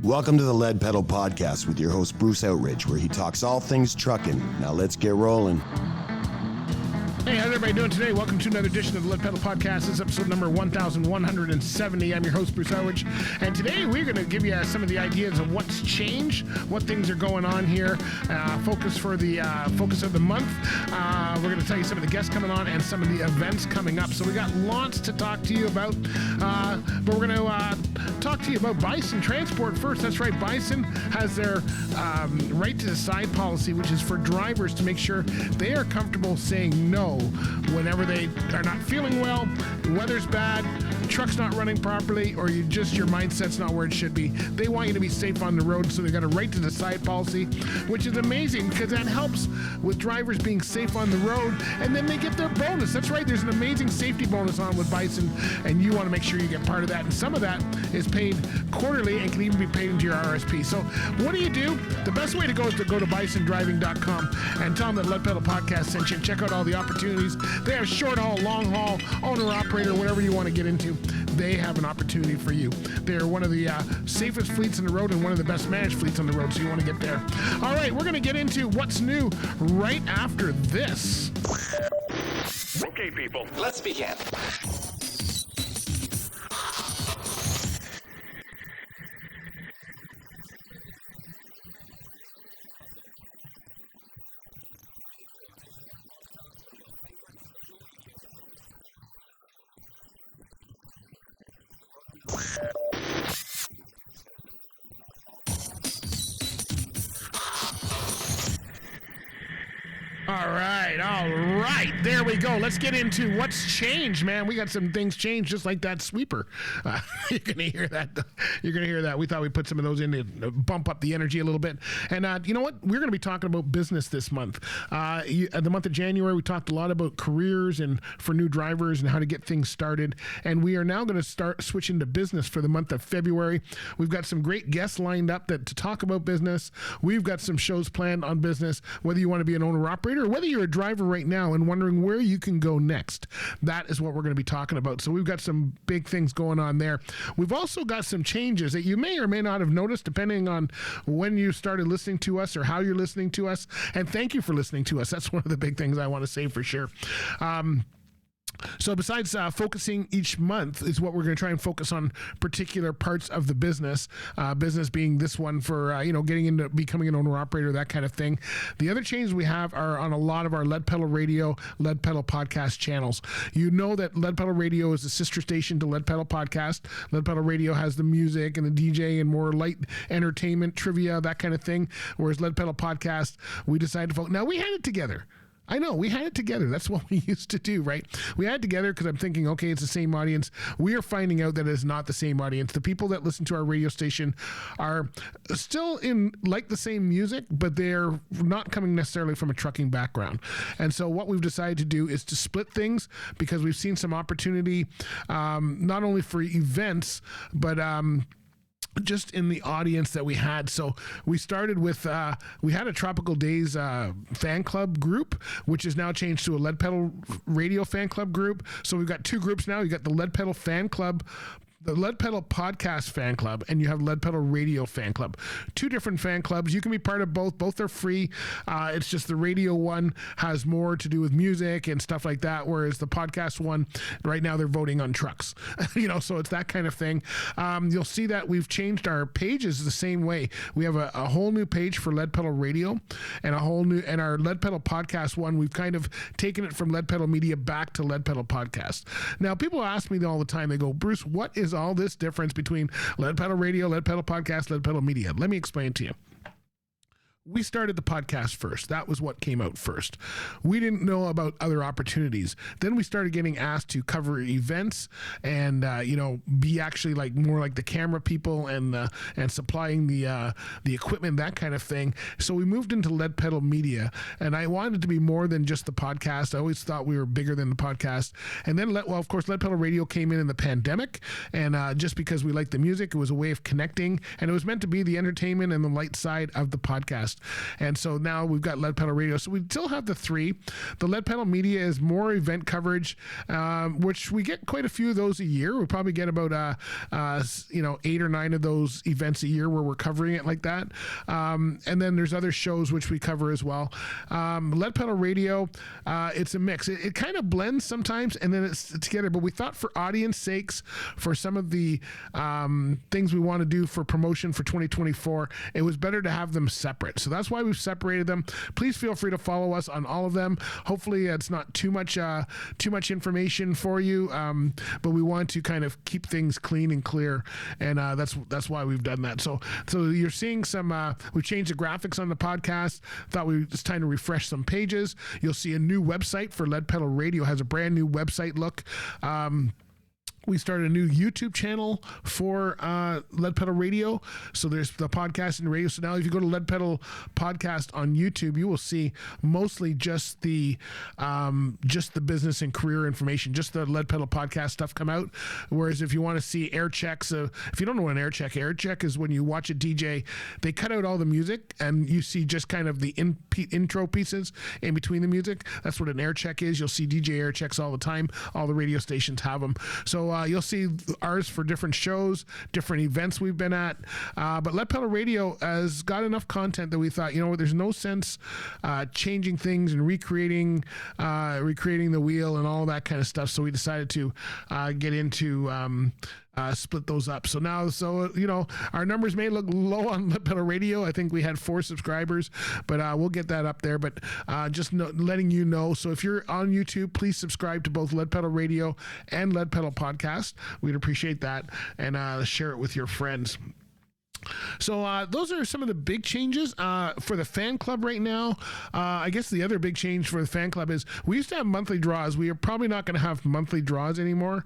Welcome to the Lead Pedal Podcast with your host, Bruce Outridge, where he talks all things trucking. Now let's get rolling. Hey, how's everybody doing today? Welcome to another edition of the Lead Pedal Podcast. This is episode number 1170. I'm your host, Bruce Outridge, and today we're going to give you some of the ideas of what's changed, what things are going on here, focus of the month. We're going to tell you some of the guests coming on and some of the events coming up. So we got lots to talk to you about, but we're going to talk to you about Bison Transport first. That's right, Bison has their right to decide policy, which is for drivers to make sure they are comfortable saying no whenever they are not feeling well, weather's bad, truck's not running properly, or your mindset's not where it should be. They want you to be safe on the road, so they've got a right to decide policy, which is amazing because that helps with drivers being safe on the road, and then they get their bonus. That's right, there's an amazing safety bonus on with Bison, and you want to make sure you get part of that, and some of that is paid quarterly and can even be paid into your RSP. So what do? The best way to go is to go to bisondriving.com and tell them that Lead Pedal Podcast sent you. Check out all the opportunities. They have short haul, long haul, owner operator, whatever you want to get into. They have an opportunity for you. They're one of the safest fleets on the road and one of the best managed fleets on the road, so you want to get there. All right, we're going to get into what's new right after this. Okay, people, let's begin. All right, there we go. Let's get into what's changed, man. We got some things changed, just like that sweeper. You're gonna hear that. We thought we'd put some of those in to bump up the energy a little bit. And you know what? We're gonna be talking about business this month. The month of January, we talked a lot about careers and for new drivers and how to get things started. And we are now gonna start switching to business for the month of February. We've got some great guests lined up to talk about business. We've got some shows planned on business, whether you want to be an owner operator or whether you're a driver right now and wondering where you can go next. That is what we're going to be talking about. So we've got some big things going on there. We've also got some changes that you may or may not have noticed depending on when you started listening to us or how you're listening to us. And thank you for listening to us. That's one of the big things I want to say for sure. So besides focusing each month is what we're going to try and focus on particular parts of the business, business being this one for, getting into becoming an owner operator, that kind of thing. The other changes we have are on a lot of our Lead Pedal Radio, Lead Pedal Podcast channels. You know that Lead Pedal Radio is a sister station to Lead Pedal Podcast. Lead Pedal Radio has the music and the DJ and more light entertainment, trivia, that kind of thing. Whereas Lead Pedal Podcast, we decided to focus. Now we had it together. I know, we had it together. That's what we used to do, right? We had it together because I'm thinking, okay, it's the same audience. We are finding out that it's not the same audience. The people that listen to our radio station are still like the same music, but they're not coming necessarily from a trucking background. And so what we've decided to do is to split things because we've seen some opportunity, not only for events, but just in the audience that we had. So we started with, we had a Tropical Days fan club group, which is now changed to a Lead Pedal Radio fan club group. So we've got two groups now. You got the Lead Pedal fan club, the Lead Pedal Podcast fan club, and you have Lead Pedal Radio fan club. Two different fan clubs. You can be part of both. Both are free. It's just the radio one has more to do with music and stuff like that, whereas the podcast one, right now they're voting on trucks. So it's that kind of thing. You'll see that we've changed our pages the same way. We have a whole new page for Lead Pedal Radio and and our Lead Pedal Podcast one, we've kind of taken it from Lead Pedal Media back to Lead Pedal Podcast. Now, people ask me all the time, they go, Bruce, what is all this difference between Lead Pedal Radio, Lead Pedal Podcast, Lead Pedal Media? Let me explain to you. We started the podcast first. That was what came out first. We didn't know about other opportunities. Then we started getting asked to cover events and, be actually more like the camera people and supplying the equipment, that kind of thing. So we moved into Lead Pedal Media, and I wanted to be more than just the podcast. I always thought we were bigger than the podcast. And then, of course, Lead Pedal Radio came in the pandemic, and just because we liked the music, it was a way of connecting, and it was meant to be the entertainment and the light side of the podcast. podcast. And so now we've got Lead Pedal Radio. So we still have the three. The Lead Pedal Media is more event coverage, which we get quite a few of those a year. We probably get about 8 or 9 of those events a year where we're covering it like that. And then there's other shows which we cover as well. Lead Pedal Radio, it's a mix. It kind of blends sometimes and then it's together. But we thought for audience sakes, for some of the things we want to do for promotion for 2024, it was better to have them separate. So that's why we've separated them. Please feel free to follow us on all of them. Hopefully it's not too much information for you, but we want to kind of keep things clean and clear, and that's why we've done that. So you're seeing some. We've changed the graphics on the podcast. Thought it's time to refresh some pages. You'll see a new website for Lead Pedal Radio. Has a brand new website look. We started a new YouTube channel for Lead Pedal Radio. So there's the podcast and the radio. So now if you go to Lead Pedal Podcast on YouTube, you will see mostly just the business and career information, just the Lead Pedal Podcast stuff come out. Whereas if you want to see air checks, if you don't know what an air check is when you watch a DJ, they cut out all the music and you see just kind of the intro pieces in between the music. That's what an air check is. You'll see DJ air checks all the time. All the radio stations have them. So you'll see ours for different shows, different events we've been at. But Lead Pedal Radio has got enough content that we thought, there's no sense changing things and recreating the wheel and all that kind of stuff. So we decided to get into split those up. So now, our numbers may look low on Lead Pedal Radio. I think we had 4 subscribers, but we'll get that up there. But letting you know. So if you're on YouTube, please subscribe to both Lead Pedal Radio and Lead Pedal Podcast. We'd appreciate that, and share it with your friends. So those are some of the big changes for the fan club right now. I guess the other big change for the fan club is we used to have monthly draws. We are probably not going to have monthly draws anymore.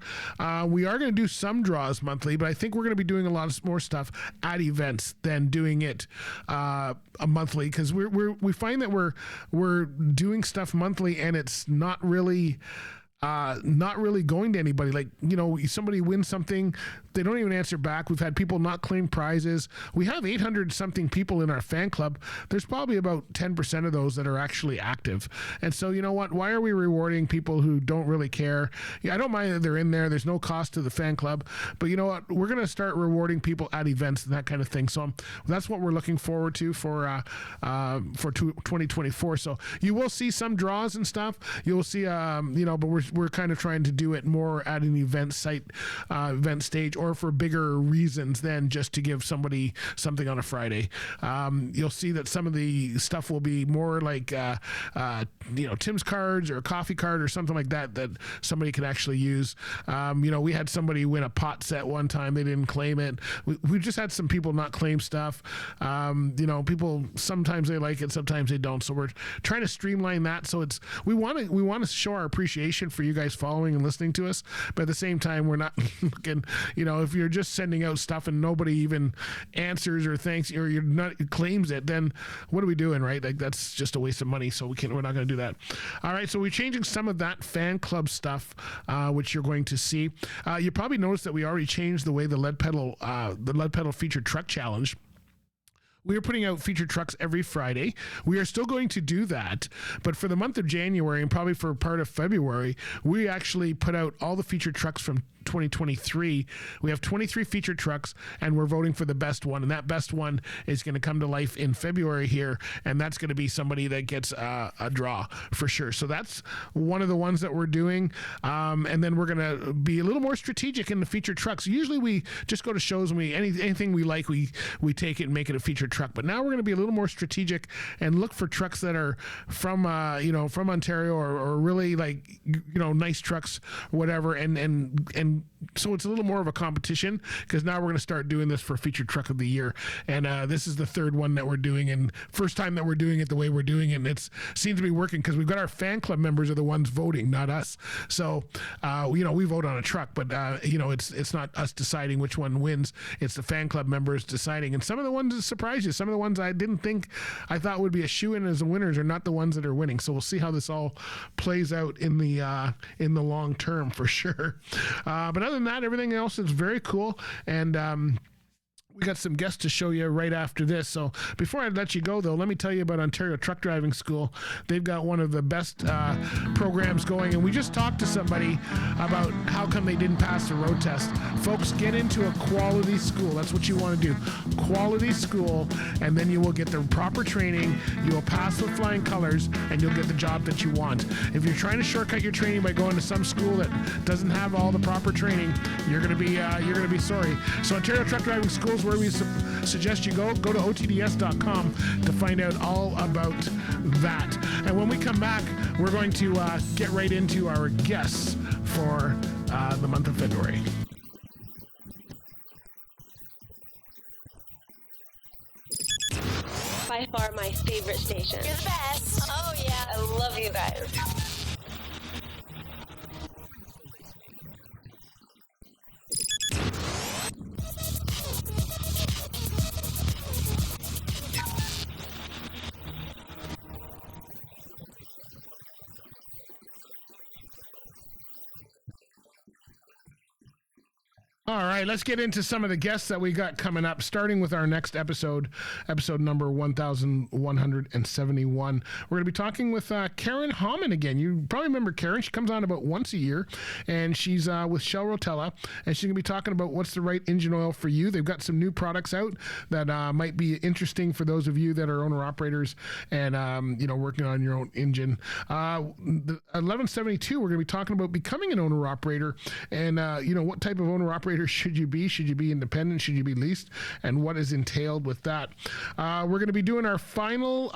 We are going to do some draws monthly, but I think we're going to be doing a lot of more stuff at events than doing it a monthly, because we find that we're doing stuff monthly and it's not really going to anybody. Like, somebody wins something, they don't even answer back. We've had people not claim prizes. We have 800 something people in our fan club. There's probably about 10% of those that are actually active. And so, you know what? Why are we rewarding people who don't really care? Yeah, I don't mind that they're in there. There's no cost to the fan club. But you know what? We're going to start rewarding people at events and that kind of thing. So that's what we're looking forward to for 2024. So you will see some draws and stuff. You will see, but we're kind of trying to do it more at an event stage, or for bigger reasons than just to give somebody something on a Friday. You'll see that some of the stuff will be more like, Tim's cards or a coffee card or something like that somebody can actually use. We had somebody win a pot set one time. They didn't claim it. We just had some people not claim stuff. People, sometimes they like it, sometimes they don't. So we're trying to streamline that. So we want to show our appreciation for you guys following and listening to us, but at the same time, we're not looking, if you're just sending out stuff and nobody even answers or thanks or you're not claims it, then what are we doing, right? Like, that's just a waste of money. So we're not going to do that. All right. So we're changing some of that fan club stuff, which you're going to see. You probably noticed that we already changed the way the Lead Pedal featured truck challenge. We are putting out featured trucks every Friday. We are still going to do that, but for the month of January and probably for part of February, we actually put out all the featured trucks from 2023. We have 23 featured trucks, and we're voting for the best one, and that best one is going to come to life in February here, and that's going to be somebody that gets a draw for sure. So that's one of the ones that we're doing, and then we're going to be a little more strategic in the featured trucks. Usually we just go to shows and anything we like, we take it and make it a featured truck, but now we're going to be a little more strategic and look for trucks that are from Ontario or really nice trucks, whatever, and so it's a little more of a competition, because now we're going to start doing this for featured truck of the year, and this is the third one that we're doing, and first time that we're doing it the way we're doing it, and it seems to be working, because we've got our fan club members are the ones voting, not us. So we vote on a truck, but it's not us deciding which one wins. It's the fan club members deciding, and some of the ones that surprise you, some of the ones I thought would be a shoe-in as the winners are not the ones that are winning. So we'll see how this all plays out in the long term for sure. But other than that, everything else is very cool. And We got some guests to show you right after this. So before I let you go, though, let me tell you about Ontario Truck Driving School. They've got one of the best programs going, and we just talked to somebody about how come they didn't pass the road test. Folks, get into a quality school. That's what you want to do. Quality school, and then you will get the proper training. You will pass with flying colors, and you'll get the job that you want. If you're trying to shortcut your training by going to some school that doesn't have all the proper training, you're going to be sorry. So Ontario Truck Driving School is where we suggest you go to otds.com to find out all about that. And when we come back, we're going to get right into our guests for the month of February. By far my favorite station. You're the best. Oh, yeah. I love you guys. All right, let's get into some of the guests that we got coming up, starting with our next episode number 1171. We're going to be talking with Karen Hamann again. You probably remember Karen. She comes on about once a year, and she's with Shell Rotella, and she's going to be talking about what's the right engine oil for you. They've got some new products out that might be interesting for those of you that are owner-operators and, working on your own engine. 1172, we're going to be talking about becoming an owner-operator and, what type of owner-operator should you be? Should you be independent? Should you be leased? And what is entailed with that? We're going to be doing our final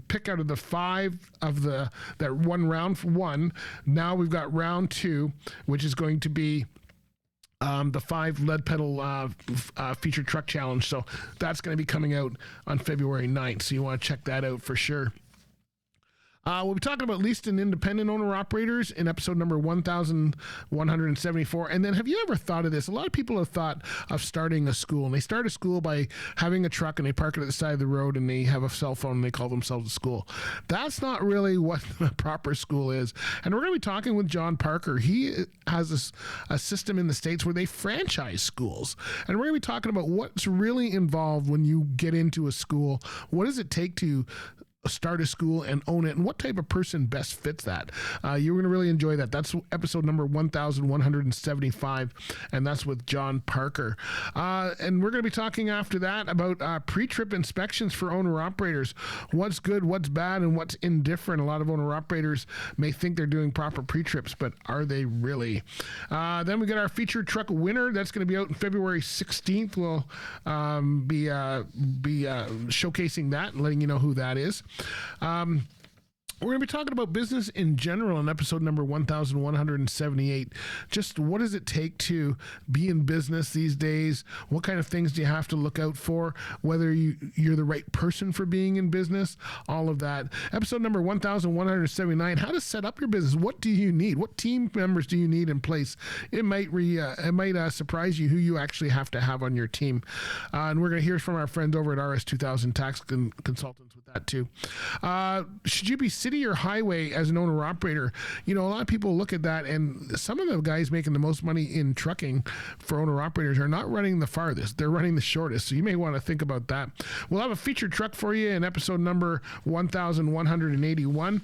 pick out of the 5 of that one round for one. Now we've got round 2, which is going to be the 5 lead pedal featured truck challenge. So that's going to be coming out on February 9th. So you want to check that out for sure. We'll be talking about leased and independent owner-operators in episode number 1174. And then have you ever thought of this? A lot of people have thought of starting a school, and they start a school by having a truck and they park it at the side of the road and they have a cell phone and they call themselves a school. That's not really what a proper school is. And we're going to be talking with John Parker. He has a system in the States where they franchise schools. And we're going to be talking about what's really involved when you get into a school. What does it take to start a school and own it, and what type of person best fits that? You're going to really enjoy that. That's episode number 1175, and that's with John Parker. And we're going to be talking after that about pre-trip inspections for owner-operators. What's good, what's bad, and what's indifferent. A lot of owner-operators may think they're doing proper pre-trips, but are they really? Then we got our featured truck winner. That's going to be out on February 16th. We'll be showcasing that and letting you know who that is. We're going to be talking about business in general in episode number 1178. Just what does it take to be in business these days? What kind of things do you have to look out for? Whether you're the right person for being in business, all of that. Episode number 1179, how to set up your business. What do you need? What team members do you need in place? It might surprise you who you actually have to have on your team. And we're going to hear from our friends over at RS2000 Tax Consultants with that too. Should you be city or highway as an owner operator? A lot of people look at that, and some of the guys making the most money in trucking for owner operators are not running the farthest. They're running the shortest. So you may want to think about that. We'll have a featured truck for you in episode number 1181.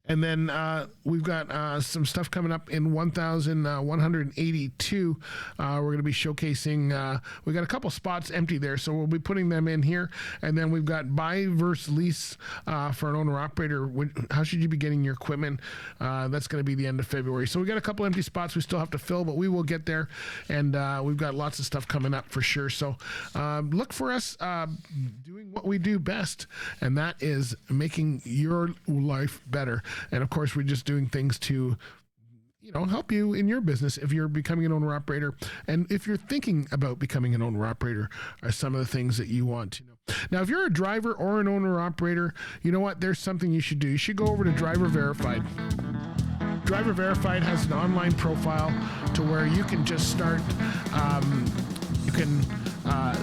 And then we've got some stuff coming up in 1182. We're going to be showcasing, we got a couple spots empty there, so we'll be putting them in here. And then we've got buy versus lease for an owner-operator. How should you be getting your equipment? That's going to be the end of February. So we got a couple empty spots we still have to fill, but we will get there. And we've got lots of stuff coming up for sure. So look for us doing what we do best, and that is making your life better. And of course, we're just doing things to, help you in your business if you're becoming an owner-operator. And if you're thinking about becoming an owner-operator, are some of the things that you want to know. Now, if you're a driver or an owner-operator, you know what? There's something you should do. You should go over to Driver Verified. Driver Verified has an online profile to where you can just start, you can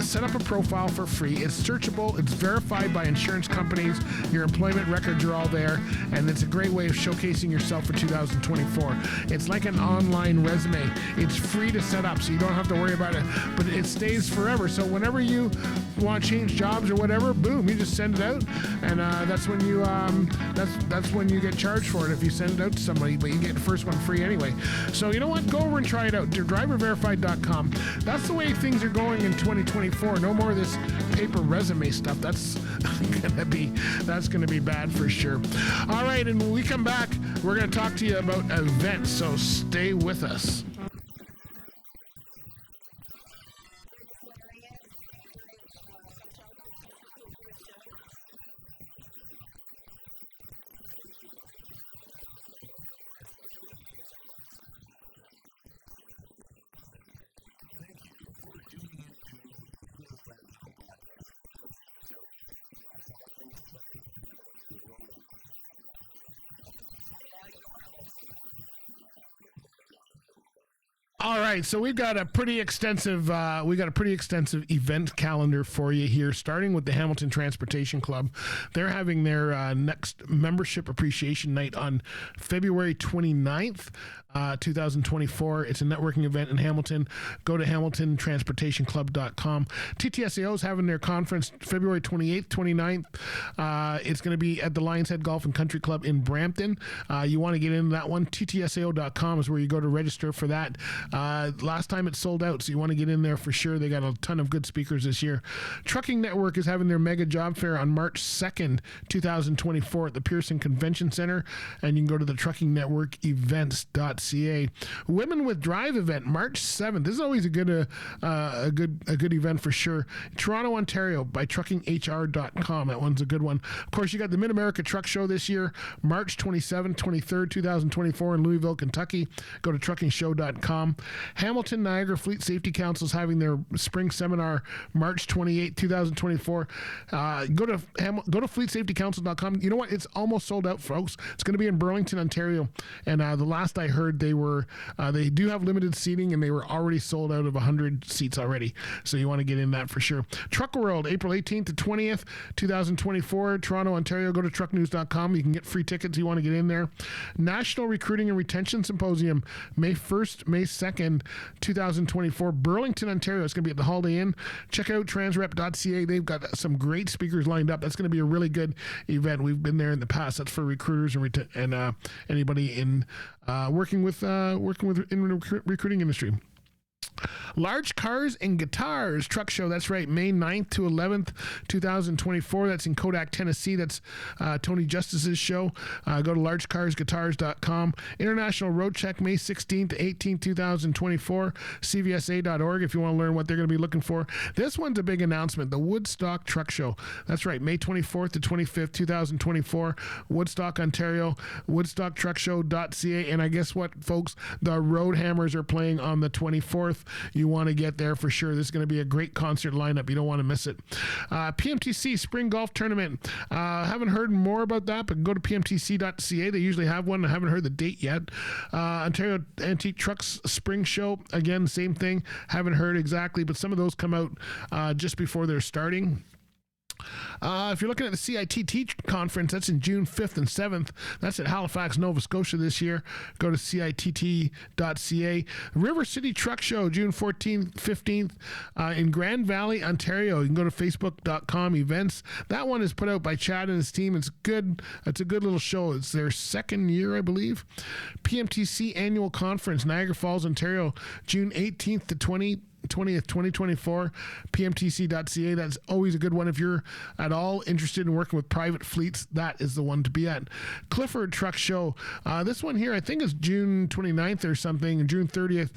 Set up a profile for free. It's searchable. It's verified by insurance companies. Your employment records are all there, and it's a great way of showcasing yourself for 2024. It's like an online resume. It's free to set up, so you don't have to worry about it, but it stays forever. So whenever you want to change jobs or whatever, boom, you just send it out, and that's when you that's when you get charged for it if you send it out to somebody, but you get the first one free anyway. So you know what? Go over and try it out. driververified.com. That's the way things are going in 2024. No more of this paper resume stuff. That's gonna be bad for sure. All right, and when we come back, we're gonna talk to you about events. So stay with us. All right, so we've got a pretty extensive event calendar for you here, starting with the Hamilton Transportation Club. They're having their next membership appreciation night on February 29th. 2024. It's a networking event in Hamilton. Go to hamiltontransportationclub.com. TTSAO is having their conference February 28th, 29th. It's going to be at the Lions Head Golf and Country Club in Brampton. You want to get into that one. TTSAO.com is where you go to register for that. Last time it sold out, so you want to get in there for sure. They got a ton of good speakers this year. Trucking Network is having their mega job fair on March 2nd, 2024 at the Pearson Convention Center, and you can go to the truckingnetworkevents.ca. Women with Drive event March 7th. This is always a good event for sure. Toronto, Ontario by truckinghr.com. That one's a good one. Of course, you got the Mid-America Truck Show this year, March 27th, 23rd, 2024 in Louisville, Kentucky. Go to truckingshow.com. Hamilton Niagara Fleet Safety Council is having their spring seminar March 28th, 2024. Go to fleetsafetycouncil.com. You know what? It's almost sold out, folks. It's going to be in Burlington, Ontario. And the last I heard, they do have limited seating, and they were already sold out of 100 seats already. So you want to get in that for sure. Truck World, April 18th to 20th, 2024, Toronto, Ontario. Go to trucknews.com. You can get free tickets. You want to get in there. National Recruiting and Retention Symposium, May 1st, May 2nd, 2024, Burlington, Ontario. It's going to be at the Holiday Inn. Check out transrep.ca. They've got some great speakers lined up. That's going to be a really good event. We've been there in the past. That's for recruiters and anybody in working in the recruiting industry. Large Cars and Guitars Truck Show. That's right, May 9th to 11th, 2024. That's in Kodak, Tennessee. That's Tony Justice's show. Go to largecarsguitars.com. International Road Check, May 16th to 18th, 2024. CVSA.org if you want to learn what they're going to be looking for. This one's a big announcement, the Woodstock Truck Show. That's right, May 24th to 25th, 2024. Woodstock, Ontario. WoodstockTruckShow.ca. And I guess what, folks? The Road Hammers are playing on the 24th. You want to get there for sure. This is going to be a great concert lineup. You don't want to miss it. PMTC Spring Golf Tournament. Haven't heard more about that, but go to pmtc.ca. They usually have one. I haven't heard the date yet. Ontario Antique Trucks Spring Show. Again, same thing. Haven't heard exactly, but some of those come out just before they're starting. If you're looking at the CITT conference, that's in June 5th and 7th. That's at Halifax, Nova Scotia this year. Go to CITT.ca. River City Truck Show, June 14th, 15th in Grand Valley, Ontario. You can go to facebook.com events. That one is put out by Chad and his team. It's good. It's a good little show. It's their second year, I believe. PMTC Annual Conference, Niagara Falls, Ontario, June 18th to 20th, 2024, pmtc.ca. That's always a good one. If you're at all interested in working with private fleets, that is the one to be at. Clifford Truck Show. This one here, I think is June 29th or something, June 30th.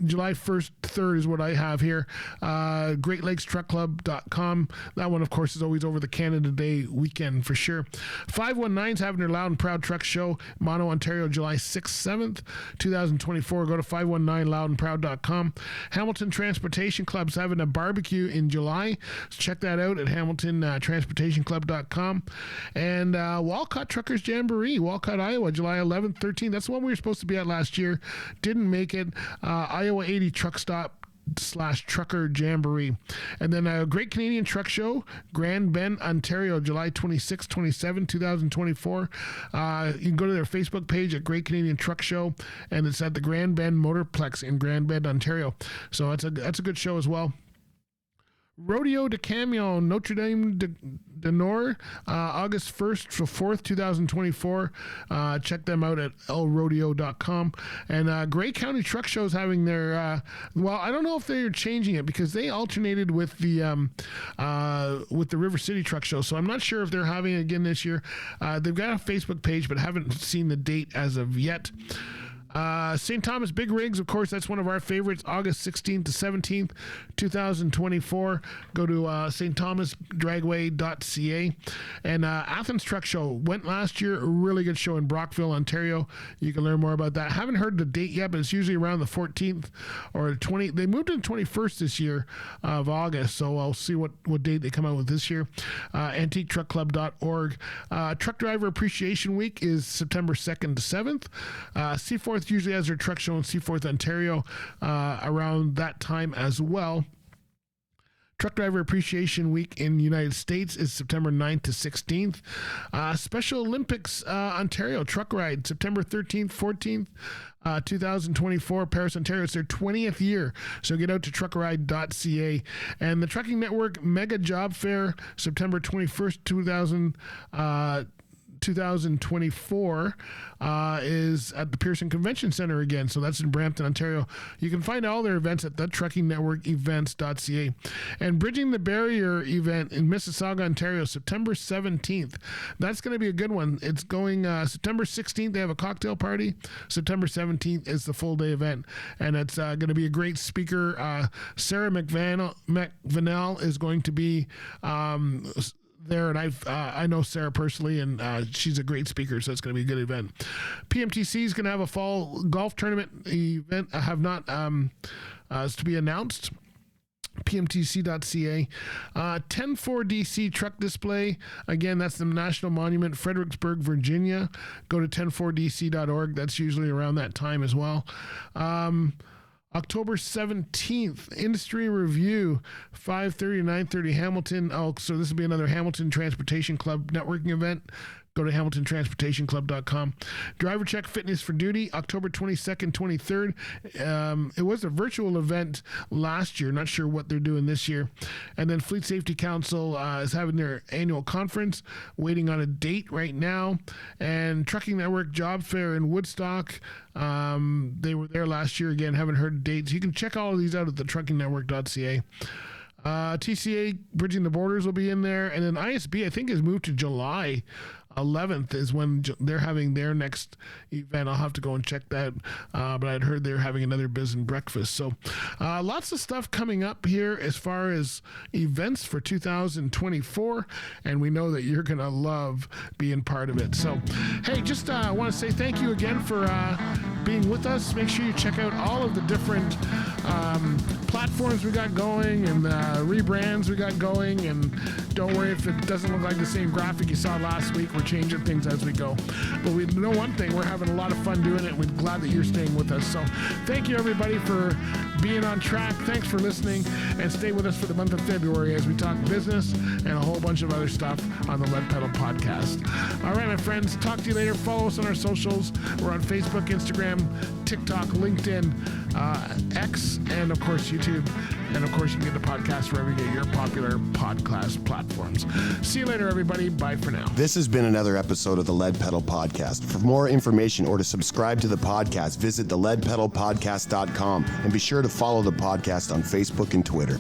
July 1st, 3rd is what I have here. GreatLakesTruckClub.com. That one, of course, is always over the Canada Day weekend for sure. 519's having their Loud and Proud Truck Show, Mono, Ontario, July 6th, 7th, 2024. Go to 519loudandproud.com. Hamilton Transportation Club's having a barbecue in July. So check that out at hamiltontransportationclub.com. And Walcott Truckers Jamboree, Walcott, Iowa, July 11th, 13th. That's the one we were supposed to be at last year. Didn't make it. Iowa 80 Truck Stop /Trucker Jamboree. And then a Great Canadian Truck Show, Grand Bend, Ontario, July 26, 27, 2024. You can go to their Facebook page at Great Canadian Truck Show, and it's at the Grand Bend Motorplex in Grand Bend, Ontario. So that's a good show as well. Rodeo de Camion, Notre Dame de Nord, August 1st to 4th, 2024. Check them out at lrodeo.com. And Grey County Truck Show is having their, I don't know if they're changing it because they alternated with the River City Truck Show. So I'm not sure if they're having it again this year. They've got a Facebook page, but haven't seen the date as of yet. St. Thomas Big Rigs, of course, that's one of our favorites, August 16th to 17th, 2024. Go to stthomasdragway.ca. And Athens Truck Show went last year, a really good show in Brockville, Ontario. You can learn more about that. Haven't heard the date yet, but it's usually around the 14th or 20th. They moved to the 21st this year of August, so I'll see what date they come out with this year. AntiqueTruckClub.org. Truck Driver Appreciation Week is September 2nd to 7th. Seaforth usually has their truck show in Seaforth, Ontario around that time as well. Truck Driver Appreciation Week in the United States is September 9th to 16th. Special Olympics Ontario Truck Ride, September 13th, 14th, 2024, Paris, Ontario. It's their 20th year, so get out to truckride.ca. And the Trucking Network Mega Job Fair, September 21st, 2024 is at the Pearson Convention Center again. So that's in Brampton, Ontario. You can find all their events at thetruckingnetworkevents.ca. And Bridging the Barrier event in Mississauga, Ontario, September 17th. That's going to be a good one. It's going September 16th. They have a cocktail party. September 17th is the full day event. And it's going to be a great speaker. Sarah McVanell is going to be there, and I know Sarah personally, and she's a great speaker, so it's going to be a good event. PMTC is going to have a fall golf tournament event. I have not is to be announced. PMTC.ca. 104DC truck display. Again, that's the National Monument, Fredericksburg, Virginia. Go to 104dc.org. That's usually around that time as well. October 17th, Industry Review, 5:30 to 9:30, Hamilton. Oh, so this will be another Hamilton Transportation Club networking event. Go to hamiltontransportationclub.com. Driver Check Fitness for Duty, October 22nd, 23rd. It was a virtual event last year. Not sure what they're doing this year. And then Fleet Safety Council is having their annual conference, waiting on a date right now. And Trucking Network Job Fair in Woodstock. They were there last year again. Haven't heard dates. You can check all of these out at thetruckingnetwork.ca. TCA Bridging the Borders will be in there. And then ISB, I think, has moved to July 11th is when they're having their next event. I'll have to go and check that. But I'd heard they're having another biz and breakfast. So lots of stuff coming up here as far as events for 2024. And we know that you're going to love being part of it. So, hey, just want to say thank you again for being with us. Make sure you check out all of the different platforms we got going and rebrands we got going. And don't worry if it doesn't look like the same graphic you saw last week. We're changing things as we go. But we know one thing, we're having a lot of fun doing it. We're glad that you're staying with us. So thank you, everybody, for being on track. Thanks for listening, and stay with us for the month of February as we talk business and a whole bunch of other stuff on the Lead Pedal Podcast. All right, my friends, talk to you later. Follow us on our socials. We're on Facebook, Instagram, TikTok, LinkedIn, X, and of course YouTube. And of course you can get the podcast wherever you get your popular podcast platforms. See you later, everybody. Bye for now. This has been another episode of the Lead Pedal Podcast. For more information or to subscribe to the podcast, visit theleadpedalpodcast.com and be sure to follow the podcast on Facebook and Twitter.